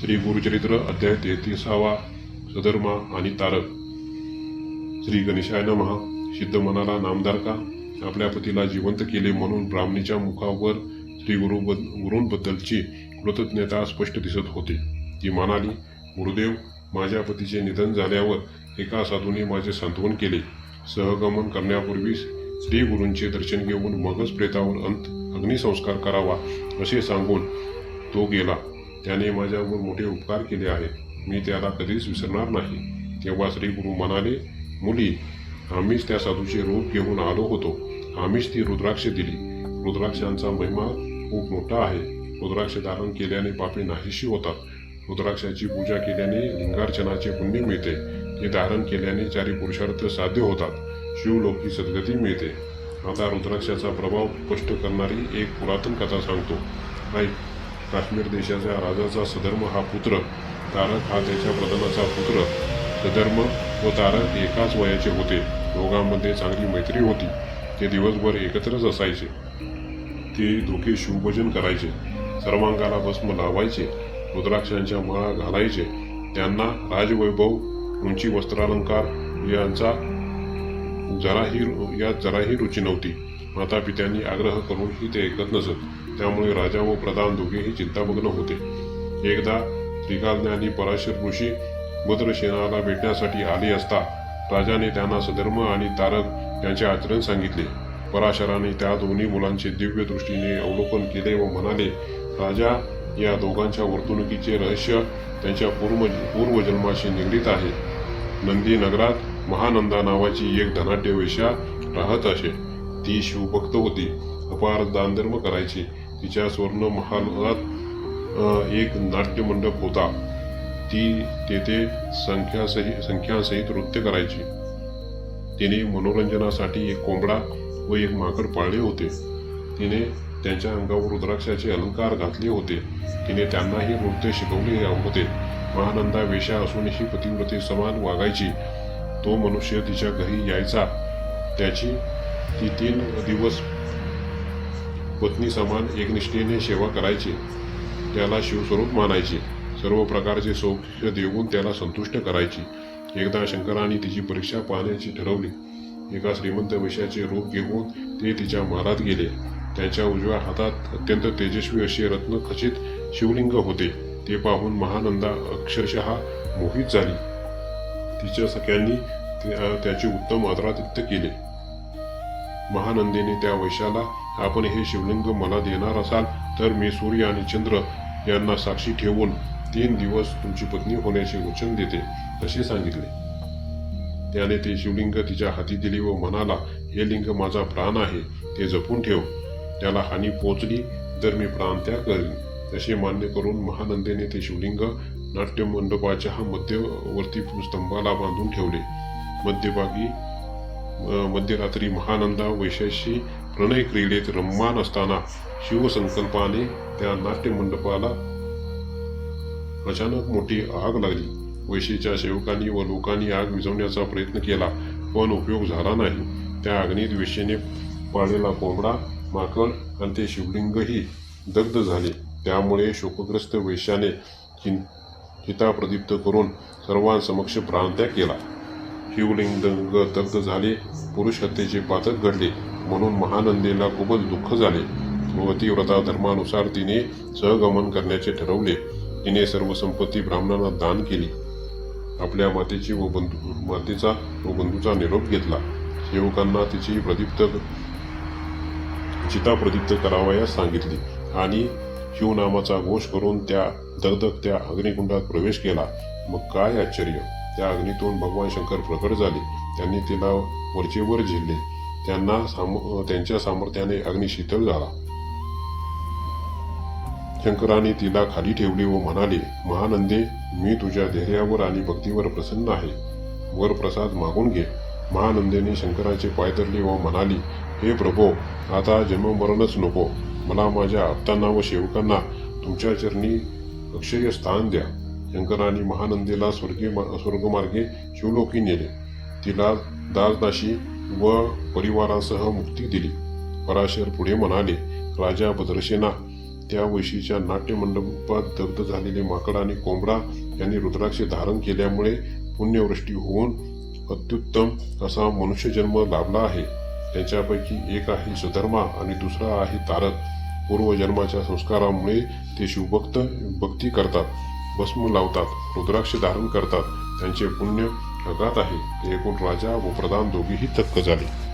श्री गुरुचरित्र अध्याय 33वा सधर्मा आणि तारक. श्री गणेशाय नमः. सिद्ध मनाला नामदार का? आपल्या पतीला जिवंत केले म्हणून ब्राह्मणीच्या मुखावर श्री गुरूंबद्दलची कृतज्ञता स्पष्ट दिसत होती. ती म्हणाली, गुरुदेव, माझ्या पतीचे निधन झाल्यावर एका साधूने माझे सांत्वन केले. सहगमन करण्यापूर्वी श्री गुरूंचे दर्शन घेऊन मगच प्रेतावर अग्निसंस्कार करावा असे सांगून तो गेला. त्याने माझ्यावर मोठे उपकार केले आहेत. मी त्याला कधीच विसरणार नाही. तेव्हा श्री गुरु म्हणाले, मुली, आम्हीच त्या साधूचे रूप घेऊन आलो होतो. आम्हीच ती रुद्राक्ष दिली. रुद्राक्षांचा महिमा खूप मोठा आहे. रुद्राक्ष धारण केल्याने पापे नाहीशी होतात. रुद्राक्षाची पूजा केल्याने लिंगार्चनाचे पुण्य मिळते. ते धारण केल्याने चारी पुरुषार्थ साध्य होतात. शिवलोकी सद्गती मिळते. आता रुद्राक्षाचा प्रभाव स्पष्ट करणारी एक पुरातन कथा सांगतो. काश्मीर देशाच्या राजाचा सधर्म हा पुत्र, तारक हा त्याच्या प्रधानाचा पुत्र. सधर्म व तारक एकाच वयाचे होते. दोघांमध्ये चांगली मैत्री होती. ते दिवसभर एकत्रच असायचे. ते दोघे शिवभजन करायचे. सर्वांगाला भस्म लावायचे. रुद्राक्षांच्या माळा घालायचे. त्यांना राजवैभव, उंची वस्त्रालंकार यांचा जराही रुची नव्हती. माता पित्यांनी आग्रह करूनही ते ऐकत नसत. त्यामुळे राजा व प्रधान दोघेही चिंतामग्न होते. एकदा त्रिकालज्ञानी पराशर ऋषी भद्रसेनाला भेटण्यासाठी आले असता राजाने त्यांना सधर्म आणि तारक यांचे आचरण सांगितले. पराशराने त्या दोन्ही मुलांचे दिव्य दृष्टीने अवलोकन केले व म्हणाले, राजा, या दोघांच्या वर्तणुकीचे रहस्य त्यांच्या पूर्वजन्माशी निगडीत आहे. नंदी नगरात महानंदा नावाची एक धनाढ्य वेश्या राहत असे. ती शिवभक्त होती. अपार दानधर्म करायची. तिच्या स्वर्ण महालात एक नाट्यमंडप होता. ती तेथे संख्यांसहित नृत्य करायची. तिने मनोरंजनासाठी एक कोंबडा व एक माकड पाळले होते. तिने त्यांच्या अंगावर रुद्राक्षाचे अलंकार घातले होते. तिने त्यांनाही नृत्य शिकवले होते. महानंदा वेश्या असूनही पतिव्रते समान वागायची. तो मनुष्य तिच्या घरी यायचा. त्याची ती 3 दिवस पत्नी समान एकनिष्ठेने सेवा करायची. त्याला शिवस्वरूप मानायची. सर्व प्रकारचे सौख्य देऊन त्याला संतुष्ट करायची. एकदा शंकराने तिची परीक्षा पाहण्याची ठरवली. एका श्रीमंत वेश्याचे रूप घेऊन ते तिच्या महालात गेले. त्यांच्या उजव्या हातात अत्यंत तेजस्वी असे रत्नखचित शिवलिंग होते. ते पाहून महानंदा अक्षरशः मोहित झाली. तिच्या सख्यांनी त्याचे उत्तम आदरातिथ्य केले. महानंदेने त्या वैश्याला, आपण हे शिवलिंग मला देणार असाल तर मी सूर्य आणि चंद्र यांना साक्षी ठेवून 3 दिवस तुमची पत्नी होण्याचे वचन देते असे सांगितले. त्याने ते शिवलिंग तिच्या हाती दिले व म्हणाला, हे लिंग माझा प्राण आहे. ते जपून ठेव. त्याला हानी पोचली तर मी प्राणत्याग करीन. असे मान्य करून महानंदेने ते शिवलिंग नाट्यमंडपाच्या मध्यवर्ती स्तंभाला बांधून ठेवले. मध्यरात्री महानंदा वैश्याशी प्रणय क्रीडेत रममान असताना शिवसंकल्पाने त्या नाट्यमंडपाला अचानक मोठी आग लागली. वैश्येच्या सेवकांनी व लोकांनी आग विझवण्याचा प्रयत्न केला, पण उपयोग झाला नाही. त्या अग्नीत वेश्येने पाळलेला कोंबडा, माकड आणि ते शिवलिंगही दग्ध झाले. त्यामुळे शोकग्रस्त वैश्याने चिता प्रदीप्त करून सर्वांसमक्ष प्राणत्याग केला. शिवलिंग दग्ध झाले. पुरुष हत्येचे पातक घडले म्हणून महानंदेला खूपच दुःख झाले. पतिव्रता धर्मानुसार तिने सहगमन करण्याचे ठरवले. तिने सर्व संपत्ती ब्राह्मणांना दान केली. आपल्या मातेचा व बंधूचा निरोप घेतला. सेवकांना तिची चिता प्रदीप्त करावयास सांगितली आणि शिवनामाचा घोष करून त्या दगदगत्या अग्निकुंडात प्रवेश केला. मग काय आश्चर्य! त्या अग्नीतून भगवान शंकर प्रकट झाले. त्यांनी तिला वरचेवर झेलले. त्यांच्या सामर्थ्याने अग्नी शीतल झाला. शंकराने तिला खाली ठेवले व म्हणाले, महानंदे, मी तुझ्या धैर्यावर आणि भक्तीवर प्रसन्न आहे. वर प्रसाद मागून घे. महानंदेने शंकराचे पाय धरले व म्हणाली, हे प्रभो, आता जन्ममरणच नको. मला माझ्या आप्तांना व सेवकांना तुमच्या चरणी अक्षय स्थान द्या. शंकराने महानंदेला स्वर्गमार्गे शिवलोकी नेले. तिला दासदासी व परिवारासह मुक्ती दिली. पराशर पुढे म्हणाले, राजा भद्रसेना, त्या वर्षीच्या नाट्यमंडपात दग्ध झालेले माकड आणि कोंबडा यांनी रुद्राक्षे धारण केल्यामुळे पुण्यवृष्टी होऊन अत्युत्तम असा मनुष्यजन्म लाभला आहे. त्यांच्यापैकी एक आहे सुधर्मा आणि दुसरा आहे तारक. पूर्वजन्माच्या संस्कारामुळे ते भक्ती करतात, भस्म लावतात, रुद्राक्ष धारण करतात. त्यांचे पुण्य अगाध आहे. ते ऐकून राजा व प्रधान दोघेही थक्क झाले.